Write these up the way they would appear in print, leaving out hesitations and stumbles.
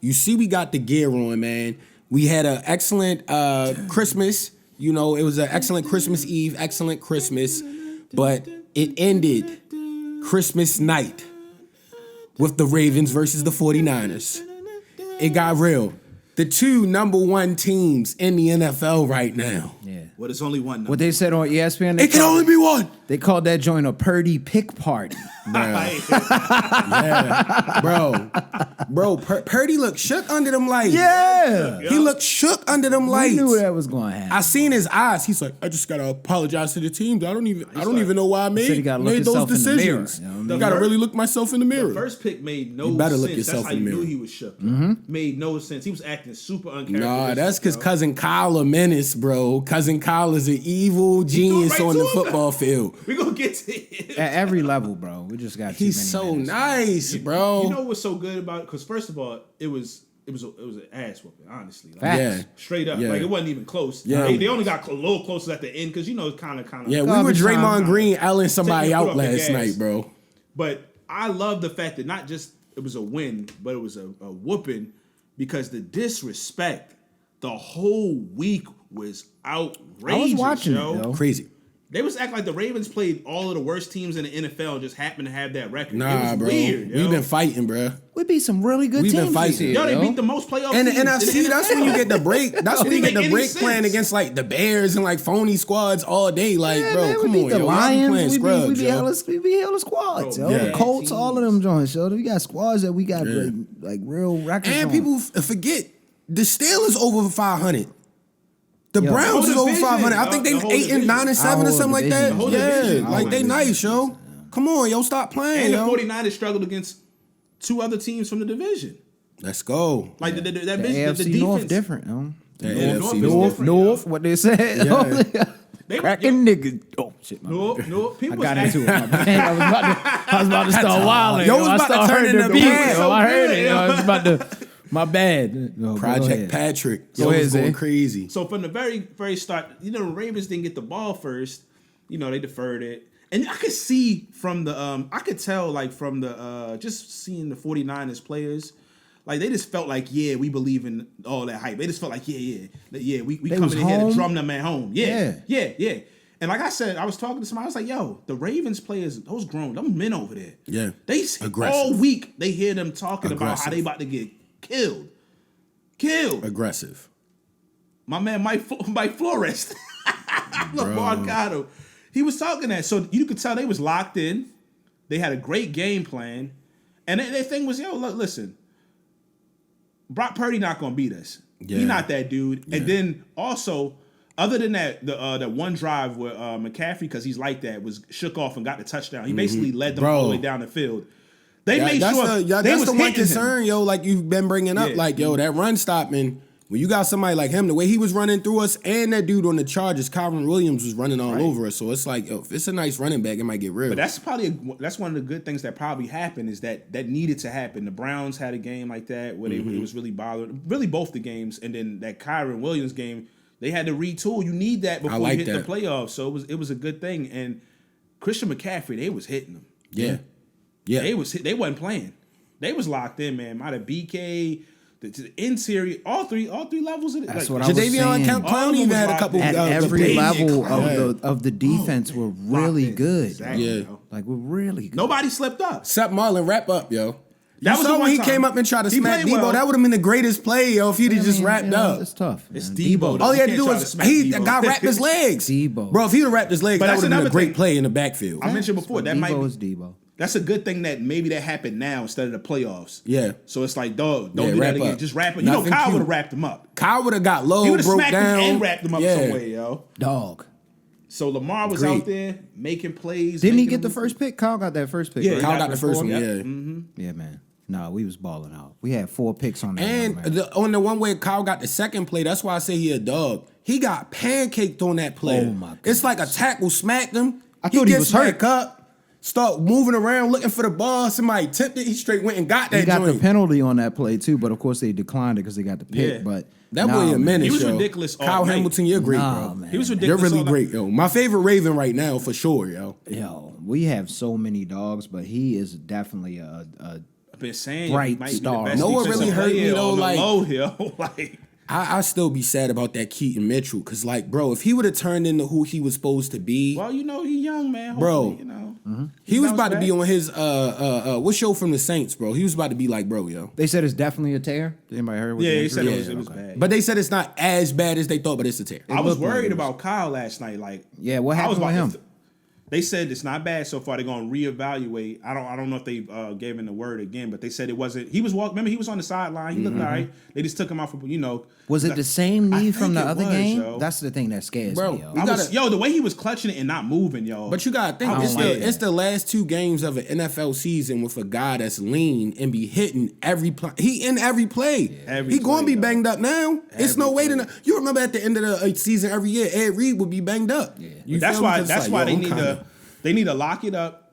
You see, we got the gear on, man. We had an excellent Christmas. You know, it was an excellent Christmas Eve, excellent Christmas. But it ended Christmas night with the Ravens versus the 49ers. It got real. The two number one teams in the NFL right now. Yeah. Well, there's only one. What they said on ESPN, It can only be one. They called that joint a Purdy pick party. Yeah, bro. Purdy looked shook under them lights. Yeah. He looked shook under them lights. We knew that was going to happen. I seen his eyes. He's like, I just gotta apologize to the team. I don't even know why I He said he made gotta look those himself in the mirror, decisions. you know what I mean? I gotta really look myself in the mirror. The first pick made no sense. You better look yourself That's in the how you mirror. knew he was shook. Made no sense. He was acting super uncharacteristic. Nah, that's because Cousin Kyle a menace, bro. Cousin Kyle is an evil genius right on to the him. football field. We gonna get to it. At every level, bro. We just got too He's many so minutes. nice, bro. You know what's so good about it? Because first of all, it was an ass whooping, honestly. Like, Facts. Yeah. straight up. Yeah. Like, it wasn't even close. Yeah. They only got a little closer at the end because, you know, it's kind of. Yeah, we Garbage were time. Draymond Green elling somebody Taking the foot out off the last gas. night, bro. But I love the fact that not just it was a win, but it was a whooping because the disrespect the whole week was outrageous. I was watching it, yo. yo. Crazy. They was acting like the Ravens played all of the worst teams in the NFL and just happened to have that record. it Nah, was bro. weird, yo. We've been fighting, bro. We beat some really good We've been teams fighting. this year, Yo, they yo. beat the most playoff And the teams NFC, in the that's when you get the break. That's when you Didn't get the make break any playing sense. against like the Bears and like phony squads all day. Like, Yeah, bro, man, come we beat on, the yo. Lions. Y'all be playing We scrubs, beat yo. hella squads, Bro, yo. yeah. The Colts, all of them joints, yo. We got squads that we got Yeah. like real records And on. people forget the Steelers over 500. The Yo. Browns The is whole over division, 500. I yo. think they The whole 8 and 9 and division. 7 or Our something like that. whole division. Yeah, Our like whole they division. nice, yo. Come on, yo, stop playing, And the yo. 49ers struggled against two other teams from the division. Let's go. Like the that AFC the defense. North different, yo. The North AFC is North. different. North, what they said. Yeah. They- Cracking niggas. Oh shit, my No, bad. no, I people got was into it. My bad. I was about to start wilding. Yo was about to turn into beat. bad. Yo, I heard good, it. yo. Yo, I was about to. My bad. Yo, go Project ahead. Patrick. Go Yo, ahead, was going Zay. crazy. So from the very start, you know, the Ravens didn't get the ball first. You know, they deferred it. And I could see from the I could tell like from the just seeing the 49ers players, like they just felt like, yeah, we believe in all that hype. They just felt like, we They coming was in here to home? drum them at home. Yeah. Yeah. And like I said, I was talking to somebody, I was like, yo, the Ravens players, those them men over there. Yeah. They Aggressive. all week they hear them talking about how Aggressive. they about to get killed. Killed. Aggressive. My man Mike Flores, Lamar Gatto, he was talking that. So you could tell they was locked in. They had a great game plan. And their thing was, yo, look, listen, Brock Purdy not going to beat us. Yeah. He's not that dude. Yeah. And then also, other than that, the one drive where McCaffrey, because he's like that, was shook off and got the touchdown. He basically led them all the way down the field. They made that's sure the, they that's was the one hitting him. concern, yo, like you've been bringing up. Yeah. Like, yo, that run stopping, when you got somebody like him, the way he was running through us, and that dude on the Chargers, Kyron Williams, was running all over us. So it's like, yo, if it's a nice running back, it might get real. But that's probably that's one of the good things that probably happened is that needed to happen. The Browns had a game like that where it was really bothered. Really, both the games, and then that Kyron Williams game, they had to retool. You need that before like you hit that. the playoffs. So it was a good thing. And Christian McCaffrey, they was hitting them. yeah. Yeah. They wasn't playing. They was locked in, man. Might have BK, the interior, all three levels of it. That's like, what I was saying. Jadavion All of Clowney them even was had a locked couple in. At of every the level Yeah. of the defense were really Locked in. good. Exactly, Yeah. yo. Like we're really good. Nobody slipped up. Except Marlon, wrap up, yo. That You was saw the when he one time. came up and tried to He smack played Debo. well. That would have been the greatest play, yo, if he'd have just wrapped up. It's tough. It's man. Debo. All he had to You do can't try was to smack the Debo. guy wrapped his legs. Debo. Bro, if he'd have wrapped his legs, But that that's would have been a another great thing. play in the backfield. I mentioned before that might Debo is be, Debo. that's a good thing that maybe that happened now instead of the playoffs. Yeah. So it's like, dog, don't Yeah, do that wrap again. up. Just wrap it. Nothing Kyle cute. would have wrapped him up. Kyle would have got low, He would have broke smacked down. him and wrapped him up Yeah. some way, yo. Dog. So Lamar was Great. out there making plays. Didn't he making get the them- first pick? Kyle got that first pick. Yeah, right? Kyle got the first one, Yep. yeah. Yeah, man. No, we was balling out. We had 4 picks on that. And one, man. on the one way Kyle got the second play, that's why I say he a dog. He got pancaked on that play. Oh, my It's like a tackle smacked him. I thought he was hurt. back up, start moving around looking for the ball. Somebody tipped it. He straight went and got that He got joint. the penalty on that play too, but of course they declined it because they got the pick. Yeah. But That nah, boy a man. menace, He was yo. ridiculous all Kyle night. Hamilton, you're great, Nah, bro. man. He was You're ridiculous. really all night. great, yo. My favorite Raven right now, for sure, yo. Yo, we have so many dogs, but he is definitely I've been saying bright he might be star. the best No one defensive really hurt me, player though, on the like- low, yo. Like, I still be sad about that Keaton Mitchell, because, like, bro, if he would have turned into who he was supposed to be, well, you know, he's young, man. Bro. Hopefully, you know. he was bounce about to be back. on his what show from the Saints, bro? He was about to be like, bro, yo. They said it's definitely a tear. Anybody heard? What Yeah, the he injury said is? it was Okay. bad. But they said it's not as bad as they thought, but it's a tear. I was looked like worried it was- about Kyle last night. Like, Yeah, what I was happened with about- him? They said it's not bad so far. They're gonna reevaluate. I don't know if they gave him the word again, but they said it wasn't. He was Remember, he was on the sideline. He looked all right. They just took him off. Was it the same I knee from think the it other was, game? yo. That's the thing that scares Bro, me, yo. you gotta- The way he was clutching it and not moving, yo. But you gotta think I don't it's like it's the last 2 games of an NFL season with a guy that's lean and be hitting every play. He in every play. Every He gonna play, be though. banged up now. It's no Every way to play. know. You remember at the end of the season every year, Ed Reed would be banged up. Yeah. But that's why. That's why they need to lock it up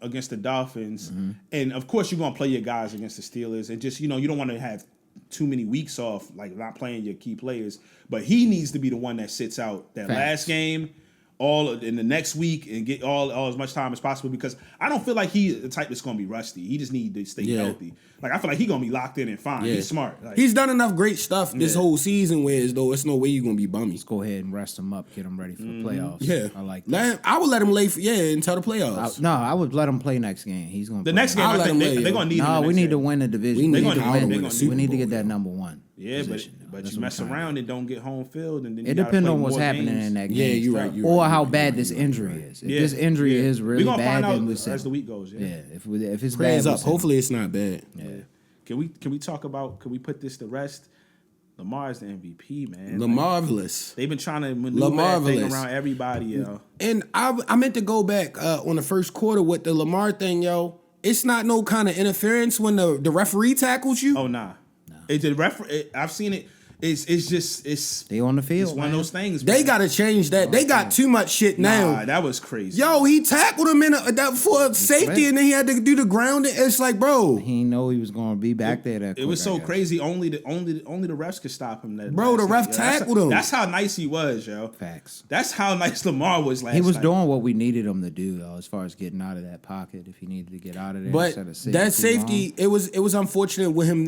against the Dolphins, and of course you're gonna play your guys against the Steelers, and just you don't want to have too many weeks off, like not playing your key players. But he needs to be the one that sits out that Facts. last game, in the next week, and get all as much time as possible, because I don't feel like he's the type that's gonna be rusty. He just need to stay healthy. Like I feel like he's gonna be locked in and fine. Yeah. He's smart. Like, He's done enough great stuff this Yeah. whole season, whereas though it's no way you're gonna be bummy. Go ahead and rest him up, get him ready for the playoffs. Yeah, I like that. I would let him lay until the playoffs. No, I would let him play next game. He's gonna the play next game, I'll I let think him they're lay, gonna yo. need. him No, the we next need game. to win the division. We We need need to to win win. the We Super need to get Bowl, that yo. number one. Yeah, position, yo. but That's you what mess I'm trying to around do. and don't get home field, and then It you gotta depends play on what's more happening games. in that game. Yeah, you're right. You're Or right, how you're bad right, this you're right, injury you're right. is. If this injury is really we're gonna bad, find out then we as said the week goes. yeah. If it's Prayers bad, up. Hopefully it's not bad. Yeah. Can we talk about? Can we put this to rest? Lamar's the MVP, man. The Like, marvelous. they've been trying to maneuver that thing Lamarvelous. around everybody, yo. And I meant to go back on the first quarter with the Lamar thing, yo. It's not no kind of interference when the referee tackles you. Oh nah. I've seen it. It's They on the field. one of man. those things. They man. got to change that. They got too much shit now. Nah, that was crazy. Yo, he tackled him that for safety, and then he had to do the grounding. It's like, bro, He didn't know he was going to be back there. That It was quick, I so guess. crazy. Only the refs could stop him. Bro, the last ref night, yo. tackled him. That's how nice he was, yo. Facts. That's how nice Lamar was last He was night. doing what we needed him to do, though, as far as getting out of that pocket. If he needed to get out of there, but instead of sitting that too safety, long. it was unfortunate with him.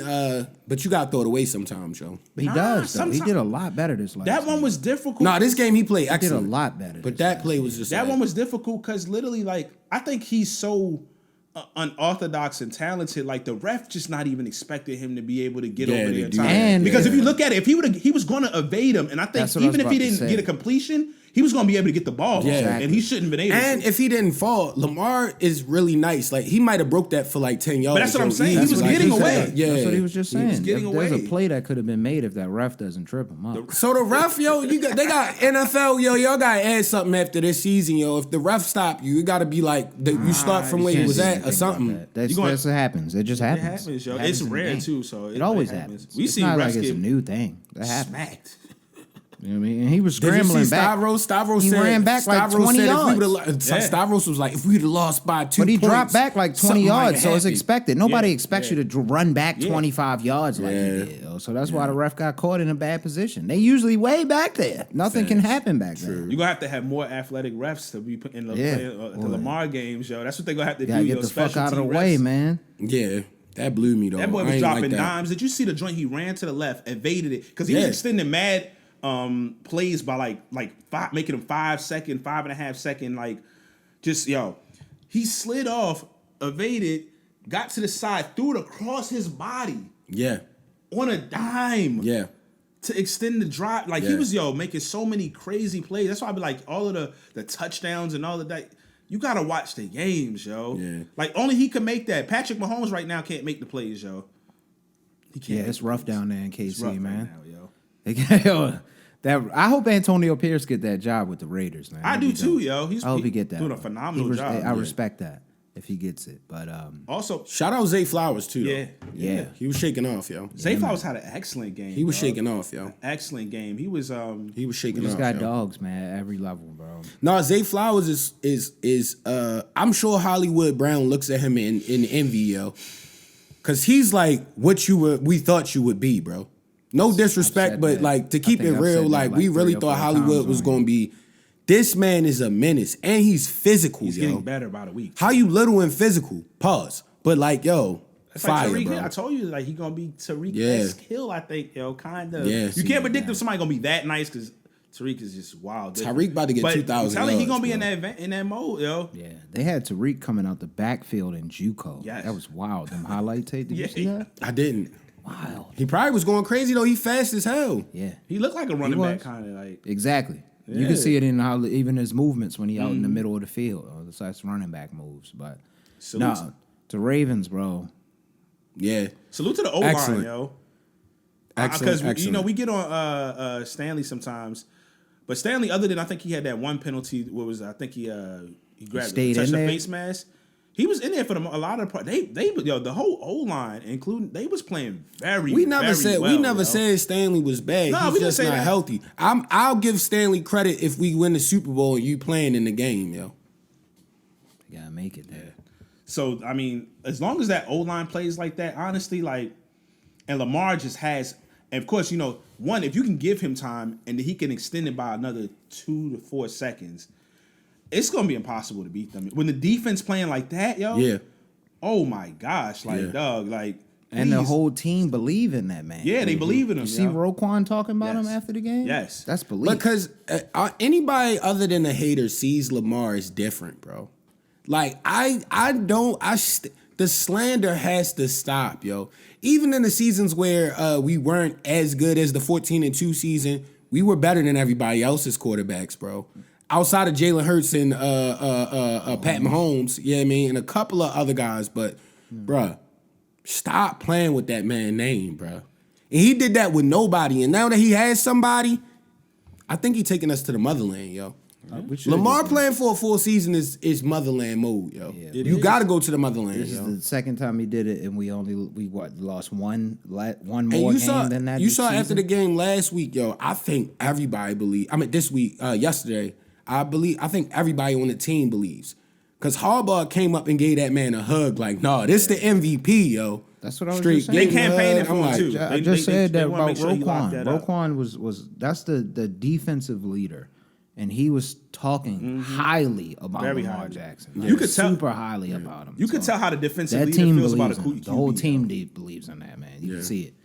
But you got to throw it away sometimes, yo. He Nah, does. Though. He sometimes- did a lot better this last. That one game. was difficult. Nah, this game he played He did a excellent. lot better. But this that last play game. was just That like, one was difficult because literally, like, I think he's so unorthodox and talented. Like, the ref just not even expecting him to be able to get Yeah, over to there in do time. that. And- Because if Yeah. you look at it, if he was going to evade him, and I think That's what I was even if he about to didn't say. get a completion, he was going to be able to get the ball. Yeah. Exactly. And he shouldn't have been able And to. if he didn't fall, Lamar is really nice. Like he might have broke that for like 10 yards. But that's what I'm yo. saying. He Easy. was Like, getting he away. said, Yeah, That's what he was just saying. getting There's away. a play that could have been made if that ref doesn't trip him up. So the ref, yo, they got NFL, yo, y'all gotta add something after this season, yo. If the ref stop you, it gotta be like you start from where you was at or something. That's You gonna- what happens. It just It happens. happens, yo. It It's happens in the rare game. too, so It always happens. We It's see not refs like it's a get new thing. That happens. smacked. You know what I mean? And he was Did you scrambling see back. Stavros He said, ran back like Stavros 20 said yards. Yeah. Stavros was like, if we'd have lost by 2 But he points, dropped back like 20 something might yards, have so it's happened. expected. Nobody Yeah, expects yeah. you to run back Yeah. 25 yards like Yeah. he did. Yo. So that's why the ref got caught in a bad position. They usually way back there. Nothing can happen back there. You're gonna have to have more athletic refs to be put in the, Yeah. the Lamar games, yo. That's what they're gonna have to Gotta do. get Yo, the fuck special out of the team way, refs. man. Yeah, that blew me though. That boy I was ain't dropping like that. dimes. Did you see the joint? He ran to the left, evaded it because he was Yeah. extending mad plays by like five, making them 5.5 second, like just yo. He slid off, evaded, got to the side, threw it across his body Yeah, on a dime. yeah. To extend the drive, like he Yeah. was making so many crazy plays. That's why I be like all of the touchdowns and all of that. You gotta watch the games, yo. Yeah. Like only he can make that. Patrick Mahomes right now can't make the plays, yo. He can't. Yeah, make it's the rough plays. down there in It's KC, rough man. right now, yo. Yo, that I hope Antonio Pierce get that job with the Raiders, man. I That'd do be too, dope. yo. He's I hope he get that. doing a bro. phenomenal job. I Yeah. respect that if he gets it, but Also, Shout out Zay Flowers too. yeah, Though. yeah. He was shaking off, yo. Zay Flowers had an excellent game. He was dog. shaking off, yo. Excellent game. He was He was shaking We just off. got yo. dogs, man, at every level, bro. No, Zay Flowers is I'm sure Hollywood Brown looks at him in envy, yo. Cause he's like what we thought you would be, bro. No disrespect, said but that. like to I keep think it I've real, said that like like we 3 really or thought 4 Hollywood times was on gonna be. This man is a menace, and he's physical, he's yo. getting better by the week. How you little and physical? Pause. But like, yo, It's like fire, Tariq bro. Hill. I told you, like, he gonna be Tariq-esque Hill, I think, yo, kind of. Yeah, You see, can't predict if somebody gonna be that nice because Tariq is just wild. Tariq about to get 2,000 I'm telling you, he gonna be yards, in that mode, yo. Yeah, they had Tariq coming out the backfield in JUCO. Yes. That was wild. Them highlight tape. Did you see that? I didn't. Wild. He probably was going crazy though. He fast as hell. Yeah, He looked like a running was. back, kind of like. exactly. You Yeah. can see it in how even his movements when he out in the middle of the field, or the such running back moves. But Salute. no, the Ravens, bro. Yeah. Salute to the O line, Excellent. yo. Excellent. Because you know excellent. we get on Stanley sometimes, but Stanley, other than I think he had that one penalty, what was I think he grabbed stayed touched in the there? face mask. He was in there for a lot of part. They the whole O line, including they was playing very. We never very said well, we never yo. said Stanley was bad. No, we He's didn't just say not that. healthy. I'll give Stanley credit if we win the Super Bowl and you playing in the game, yo. You gotta make it there. So I mean, as long as that O line plays like that, honestly, like, and Lamar just has, and of course, you know, one, if you can give him time and he can extend it by another 2 to 4 seconds, it's gonna be impossible to beat them. When the defense playing like that, yo, Yeah. oh my gosh, like Yeah. dog, like, And the please. whole team believe in that man. Yeah, they believe in him. You see yo. Roquan talking about him Yes. after the game? Yes. That's belief. Because anybody other than a hater sees Lamar as different, bro. Like the slander has to stop, yo. Even in the seasons where we weren't as good as the 14-2 season, we were better than everybody else's quarterbacks, bro. Outside of Jalen Hurts and Pat Mahomes, you know what I mean, and a couple of other guys, but bruh, stop playing with that man's name, bruh. And he did that with nobody, and now that he has somebody, I think he's taking us to the motherland, yo. Lamar playing for a full season is motherland mode, yo. Yeah. You got to go to the motherland, This is yo. the second time he did it, and we lost one more And game you saw, than that. you this saw after season? the game last week, yo. I think everybody this week, yesterday. I think everybody on the team believes, because Harbaugh came up and gave that man a hug, like, nah, this the MVP, yo. That's what I was Straight just saying. They gave him a campaigning hug. for I'm him like, too. I just said they that wanna about make sure he locked Roquan. that up. Roquan was that's the defensive leader, and he was talking highly about Very Lamar highly. Jackson. You could tell- super highly about him. You could So tell how the defensive that leader team feels about believes a in him. QB. The whole team believes in that man. You can see it.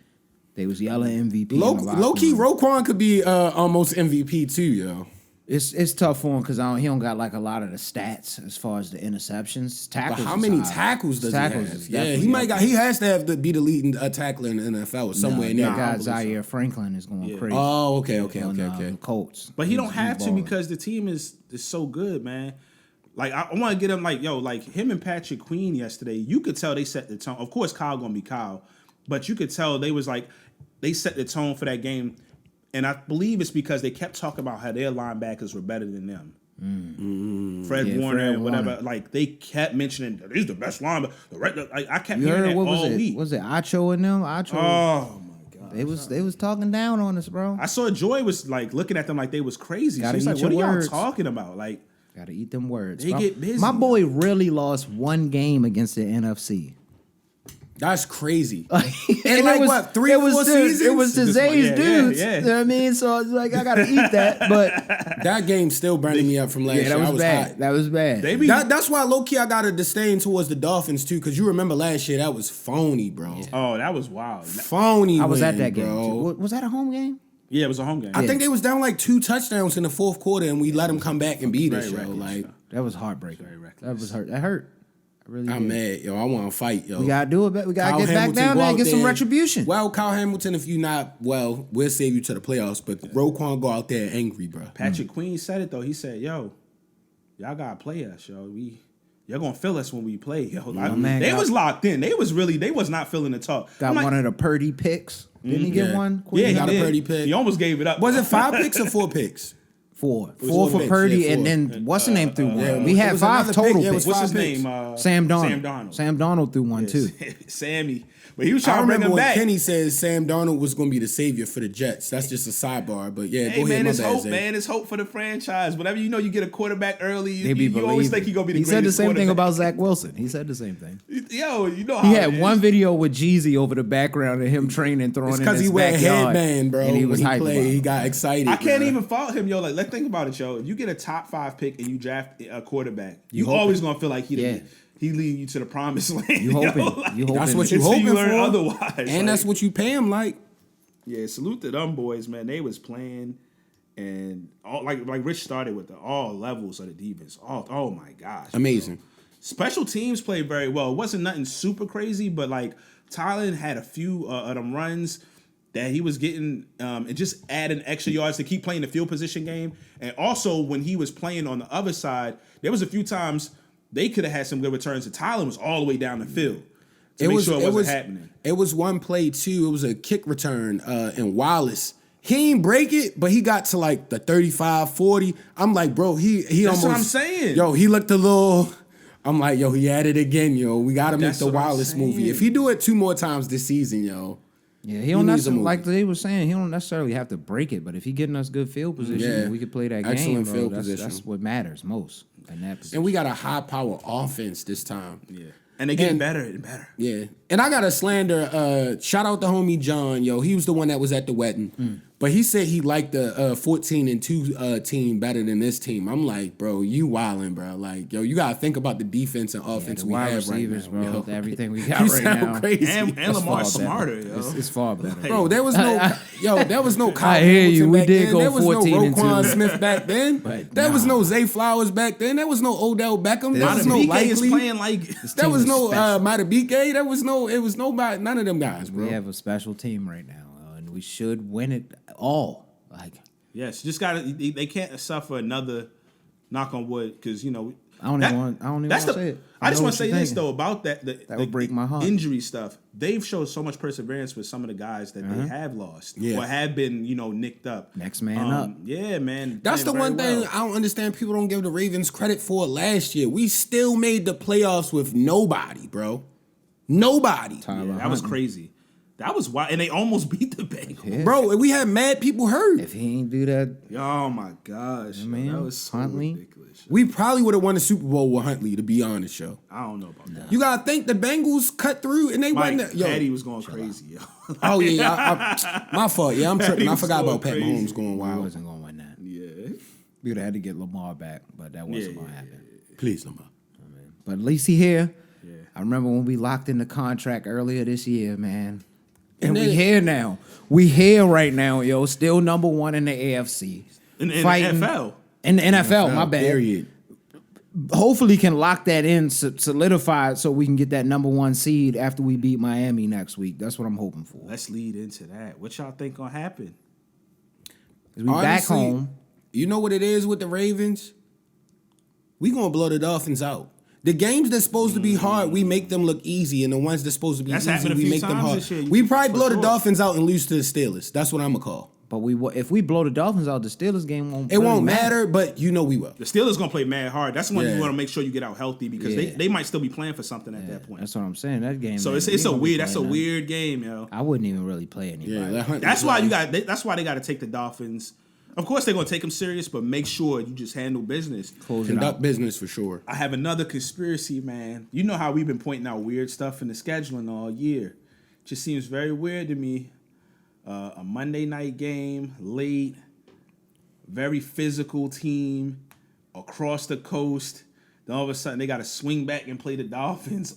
They was yelling MVP. in the locker Low key, room. Roquan could be almost MVP too, yo. It's tough for him because he don't got like a lot of the stats as far as the interceptions. But Tackles. how is many high. tackles does Tackles he is have? Yeah, definitely he might up he has to have be the leading tackler in the NFL or somewhere in there. there. That guy Zaire Franklin is going crazy. Oh, okay. on, the Colts. But he He's- don't have he's to balling. because the team is so good, man. Like I want to get him like him and Patrick Queen yesterday. You could tell they set the tone. Of course, Kyle gonna be Kyle, but you could tell they set the tone for that game, and I believe it's because they kept talking about how their linebackers were better than them. Fred Yeah, Warner, Fred and whatever. Warner. Like they kept mentioning that he's the best linebacker. Like, I kept You hearing heard that what was all it? week. Was it Acho and them? Acho. Oh my god! They was talking down on us, bro. I saw Joy was like looking at them like they was crazy. Gotta She's like, eat "What are your y'all words." talking about?" Like. Got to eat them words. They get busy, My boy really lost one game against the NFC. That's crazy. And like, it was, what, 3 or 4 seasons? It was the This one, Zay's yeah, dudes. yeah. You know what I mean? So it's like, I got to eat that. But That game still burning me up from last yeah, year. that I was bad. hot. That was bad. They be That's why low key I got a disdain towards the Dolphins too, because you remember last year that was phony, bro. Oh, that was wild. Phony. I was at win, that game. bro. Too. Was that a home game? Yeah, it was a home game. I think they was down like 2 touchdowns in the fourth quarter, and we let them come back and beat us, yo. reckless, Like, That was heartbreaking. Very reckless. That was hurt. That hurt. I really I'm did. mad, yo. I want to fight, yo. We gotta do it. We gotta Kyle get back Hamilton, down go there and out get some there. retribution. Well, Kyle Hamilton, if you not, well, we'll save you to the playoffs, but Roquan go out there angry, bro. Patrick Queen said it though. He said, "Yo, y'all gotta play us, yo. Y'all gonna feel us when we play, yo." Like, man they got- was locked in. They was not feeling the talk. Got I'm like, one of the Purdy picks. Didn't he get Yeah. one? Yeah, he got a did. Purdy pick. He almost gave it up. Was it 5 picks or 4 picks? Four. was 4 four for picks, Purdy, yeah, and 4. then what's the name threw one? yeah, We it had was 5 another total pick. Yeah, it was picks. What's his 5 picks. name? Sam Darnold. Sam Darnold. Sam Darnold threw one too. Sammy. But he was I trying to bring remember him when back. Kenny says Sam Darnold was going to be the savior for the Jets. That's just a sidebar, but yeah, Hey go man, ahead, my it's bad, hope, Zay. man. It's hope for the franchise. Whenever you get a quarterback early, They be you always believing. think he's gonna be the He said the greatest same thing quarterback. about Zach Wilson. He said the same thing. Yo, you know how He it had is. one video with Jeezy over the background of him training, throwing It's in because his he wear a backyard, headband, bro. and he was when he hyped played, about he it. got excited. I can't bro. even fault him, yo. Like, let's think about it, yo. If you get a top 5 pick and you draft a quarterback, you hope always gonna feel like he Yeah. he leading you to the promised land. You hoping? You hoping? That's what you until hoping learn for. otherwise, And that's what you pay him like. Yeah, salute to them boys, man. They was playing, and all like Rich started with all levels of the defense. Oh my gosh, Amazing. bro. Special teams played very well. It wasn't nothing super crazy, but like Tyler had a few of them runs that he was getting, and just adding extra yards to keep playing the field position game. And also when he was playing on the other side, there was a few times they could have had some good returns. And Tyler was all the way down the field to make sure it wasn't happening. It was one play too. It was a kick return, and Wallace. He ain't break it, but he got to like the 35, 40. I'm like, bro, he That's almost. what I'm saying. Yo, he looked a little. I'm like, yo, he had it again, yo. We got to make That's the what I'm Wallace movie. saying. If he do it 2 more times this season, yo. Yeah, he don't needs a necessarily, move. like they were saying, he don't necessarily have to break it, but if he getting us good field position, Yeah. we could play that Excellent game, bro. field That's position. what matters most in that position. And we got a high power offense this time. Yeah, and they getting And- better and better. Yeah. And I got to slander, shout out to homie John, yo. He was the one that was at the wedding. But he said he liked the 14-2 team better than this team. I'm like, bro, you wildin', bro. Like, yo, you got to think about the defense and offense the we wide have right receivers, now, bro. yo. with everything we got You right sound now. crazy. And It's Lamar far smarter, better. yo. It's far better. Bro, there was there was no Kyle I hear you. Hamilton We back did then. go There was no 14-2. Roquan Smith back then. But there was nah. no Zay Flowers back then. There was no Odell Beckham. There was no BK is Likely. playing like There was team no is special. Matabike. There was no. It was nobody. None of them guys, bro. We have a special team right now, and we should win it all. Like yes, just got to. They can't suffer another knock on wood because I don't even want to say it. I just know want to what say you're this thinking. though about that would break my heart. injury stuff. They've showed so much perseverance with some of the guys that they have lost Yeah. or have been nicked up. Next man up. Yeah, man. That's the playing one very thing well. I don't understand. People don't give the Ravens credit for last year. We still made the playoffs with nobody, bro. Nobody. Yeah, that was crazy. That was wild, and they almost beat the Bengals. Yeah. Bro, we had mad people hurt. If he ain't do that, Oh my gosh, yo, man, that was so Huntley. ridiculous. We probably would have won the Super Bowl with Huntley, to be honest, yo. I don't know about that. You gotta think the Bengals cut through and they Mike, wasn't. Yo. Patty was going crazy, yo. Oh yeah, my fault. Yeah, I'm tripping. He I was forgot going about Pat crazy. Mahomes going we wild. wasn't gonna win that. Yeah. We would have had to get Lamar back, but that wasn't Yeah, gonna yeah, happen. Please, Lamar. But at least he here. Yeah. I remember when we locked in the contract earlier this year, man. And And we then- here now. We here right now, yo. Still number one in the AFC. In the Fighting- NFL. In the NFL, my bad. Period. Hopefully can lock that in, solidify it so we can get that number one seed after we beat Miami next week. That's what I'm hoping for. Let's lead into that. What y'all think gonna happen? 'Cause we back Honestly, home. You know what it is with the Ravens? We gonna blow the Dolphins out. The games that's supposed to be hard, we make them look easy, and the ones that's supposed to be That's easy, happened a we few make them times hard. this year, We probably for blow the sure. Dolphins out and lose to the Steelers. That's what I'm gonna call. But if we blow the Dolphins out, the Steelers game won't. It really won't matter, but you know we will. The Steelers gonna play mad hard. That's when Yeah. you want to make sure you get out healthy because Yeah. they might still be playing for something at that point. That's what I'm saying. That game. So man, it's we a gonna be weird. That's a playing that. weird game, yo. I wouldn't even really play anybody. Yeah, let Huntley That's why play. That's why they got to take the Dolphins. Of course, they're gonna take them serious, but make sure you just handle business. Close it Conduct out. business for sure. I have another conspiracy, man. You know how we've been pointing out weird stuff in the scheduling all year. Just seems very weird to me. A Monday night game, late, very physical team across the coast. Then all of a sudden they got to swing back and play the Dolphins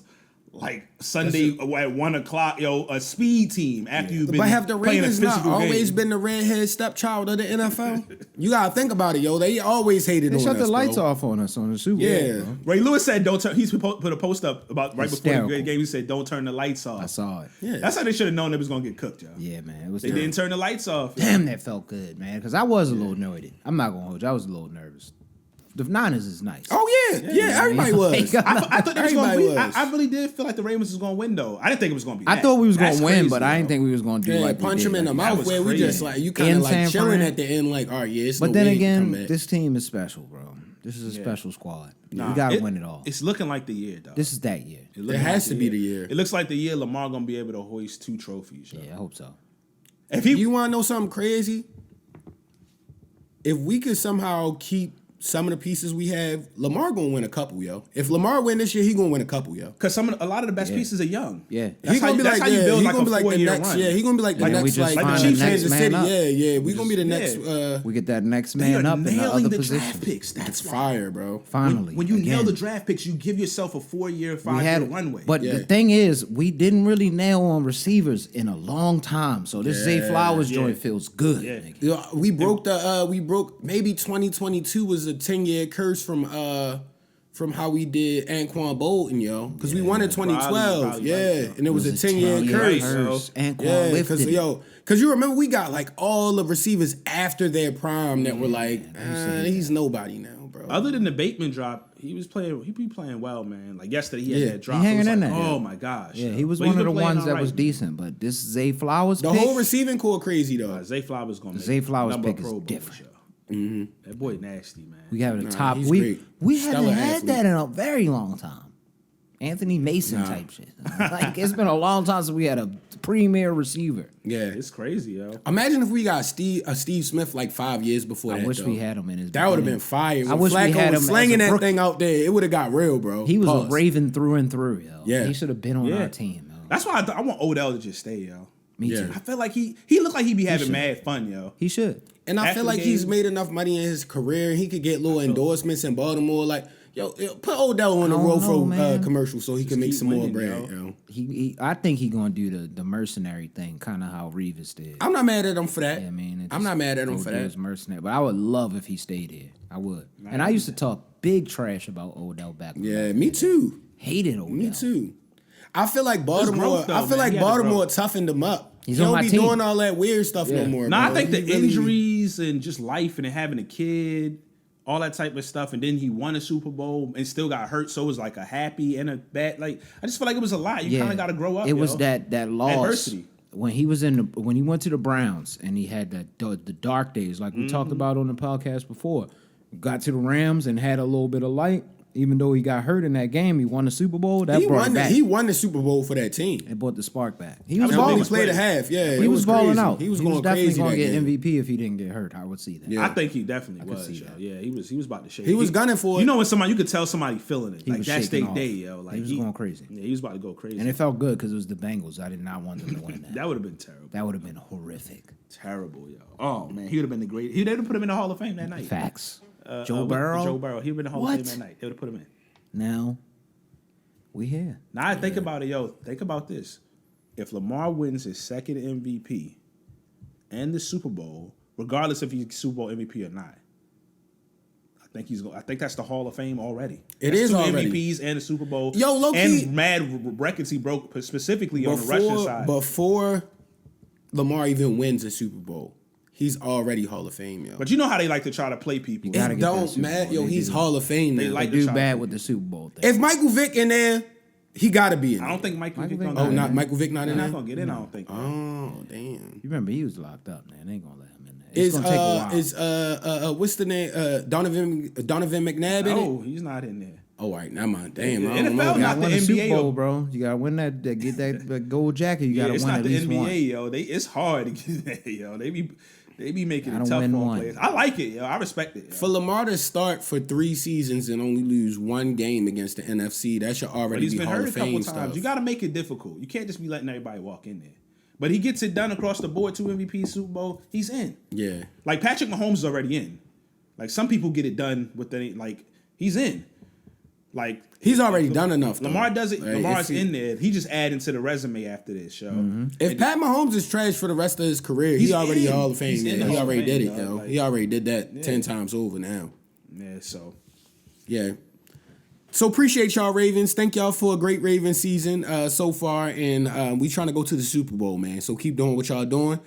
like Sunday at 1:00. Yo, a speed team after you've been But have the playing a Ravens not physical always game. been the redhead stepchild of the NFL? You gotta think about it, yo. They always hated They on shut us, the lights bro. off on us on the Super Bowl. Yeah. bro. Ray Lewis said, "Don't turn." He's put a post up about right before Hysterical. the game. He said, "Don't turn the lights off." I saw it. Yeah. That's how they should have known they was gonna get cooked, yo. Yeah, man. It was They didn't turn the lights off. Damn, that felt good, man. Because I was a little nervous. I'm not gonna hold you. I was a little nervous. The Niners is nice. Oh yeah, everybody was. I thought they was gonna Everybody win. was. I really did feel like the Ravens was gonna win, though. I didn't think it was gonna be. I that. thought we was That's gonna win, crazy, but I didn't though. think we was gonna do Yeah, like we punch did. him in the Like, that mouth was where we crazy. just like you In kind of San like chilling Fran. at the end, like, all right, yeah. It's But no then way he can again, come back. this team is special, bro. This is a special squad. Nah, we gotta win it all. It's looking like the year, though. This is that year. looking It has like to be the year. It looks like the year Lamar gonna be able to hoist 2 trophies. Yo. Yeah, I hope so. If he, You want to know something crazy? If we could somehow keep some of the pieces we have, Lamar gonna win a couple, yo. If Lamar win this year, he gonna win a couple, yo. Because a lot of the best pieces are young. Yeah. He gonna be like, how you build like a 4-year next, run. yeah. He gonna be like the And then we next, just like find the the Chiefs, next Kansas man City. up. Yeah. We gonna be the next. We get that next They man are up in the nailing other the draft position. picks. That's why. Fire, bro. Finally, When you nail again. the draft picks, you give yourself a 4-year, 5-year We had runway. But Yeah. the thing is, we didn't really nail on receivers in a long time. So this Zay Flowers joint feels good. Yeah. Nigga. Yo, we broke maybe 2022 was a 10-year curse from how we did Anquan Bolton, yo, because we won in 2012, probably yeah, right, yo. and it was a 10-year 10-year curse. curse. Anquan Yeah, lifted it. because you remember we got like all the receivers after their prime that were like, he's nobody now, bro. Other than the Bateman drop, he be playing well, man. Like yesterday, he had that drop. He hanging It was in like, there. oh my gosh. Yeah, he was But he's one of been the playing ones that all was right. decent. But this Zay Flowers The pick, whole receiving core crazy though. Zay Flowers gonna make Zay Flowers number of pick is Pro Bowls, different. yo. That boy nasty, man. we have the top. he's We great. haven't Stellar had athlete. that in a very long time. Anthony Mason type shit. Like it's been a long time since we had a premier receiver. Yeah, It's crazy, yo. imagine if we got Steve Smith like 5 years before I that. wish though. we had him in his. That would have been beginning. fire. I When wish we Flacco had was him slinging as a that rookie. thing out there, it would have got real, bro. He was Pause. a Raven through and through, yo. Yeah. He should have been on Yeah. our team, yo. That's why I want Odell to just stay, yo. Me Yeah. too. I feel like he looked like he be having mad fun, yo. He should. And I After feel like the he's game- made enough money in his career. He could get little endorsements in Baltimore. Like, yo, put Odell on the I don't road know, for man. commercial so he can make keep some more winning, bread. yo. Yo. I think he gonna do the mercenary thing, kind of how Revis did. I'm not mad at him for that. Yeah, I mean, it I'm just not mad at him go for do that. his mercenary, but I would love if he stayed here. I would. And I used to talk big trash about Odell back. Yeah, me too. Hated Odell. Me too. I feel like Baltimore. growth, though, I feel man. like He had to Baltimore grow. toughened him up. He's he on don't my be team. doing all that weird stuff no more. Nah, I bro. think the He really- injuries and just life and then having a kid, all that type of stuff, and then he won a Super Bowl and still got hurt, so it was like a happy and a bad. Like I just feel like it was a lot. You kind of got to grow up. It was yo. that loss Adversity. when he went to the Browns and he had the dark days, like we talked about on the podcast before. Got to the Rams and had a little bit of light. Even though he got hurt in that game, he won the Super Bowl. That He brought won. it back. He won the Super Bowl for that team. It brought the spark back. He I was mean, He balling. played a half. Yeah, He it was balling crazy. out. He was going definitely crazy going that to get game. MVP if he didn't get hurt. I would see that. Yeah. I think he definitely could was. see Yo. that. Yeah, he was about to shake. He was gunning for it. You know when somebody you could tell somebody feeling it. He Like was that's their shaking day, off. yo. Like He was going crazy. Yeah, he was about to go crazy. And it felt good because it was the Bengals. I did not want them to win that. that would have been terrible. That would have been horrific. Terrible, yo. Oh man, he would have been the great. He would have put him in the Hall of Fame that night. Facts. Joe Joe Burrow. Burrow. He would have been in the Hall What? of Fame that night. They would have put him in. Now, we here. Now I think about it, yo. Think about this. If Lamar wins his second MVP and the Super Bowl, regardless if he's Super Bowl MVP or not, I think that's the Hall of Fame already. It That's is two already. MVPs and the Super Bowl. Yo, low-key- and mad records he broke specifically on the rushing side. Before Lamar even wins a Super Bowl, he's already Hall of Fame, yo. But you know how they like to try to play people. gotta It get that don't Super matter, Bowl. yo. They He's do. Hall of Fame now. They like Do to bad try- with the Super Bowl thing. If Michael Vick in there, he gotta be in I there. don't think Michael Vick Vick gonna not Oh, in not there. Michael Vick not in They're there. not gonna get in. I don't think. Oh, damn. You remember he was locked up, man. They ain't gonna let him in there. It's gonna take a while. what's the name? Donovan McNabb in it? No, he's not in there. Oh, all right, never mind. Damn, The I don't NFL know. You not gotta win the a Super NBA Bowl, though. bro. You gotta win that. Get that gold jacket. You gotta It's win not at the least NBA, one. yo. It's hard to get there, yo. They be making it Gotta tough win on one. players. I like it, yo. I respect it. Yo. For Lamar to start for 3 seasons and only lose 1 game against the NFC, that should But already he's be been Hall hurt of a couple Fame times. stuff. You got to make it difficult. You can't just be letting everybody walk in there. But he gets it done across the board. 2 MVP, Super Bowl. He's in. Yeah. Like Patrick Mahomes is already in. Like some people get it done with the like he's in. Like He's already done enough, though. Lamar does it. Like, Lamar's if he- in there. He just adding to the resume after this show. If Pat Mahomes is trash for the rest of his career, He's he already in. Hall of Fame. He's in Yeah, the he Hall of already Fame, did it, yo. yo. Like- He already did that 10 times over now. Yeah. So Yeah. So appreciate y'all, Ravens. Thank y'all for a great Ravens season so far, and we trying to go to the Super Bowl, man. So keep doing what y'all doing.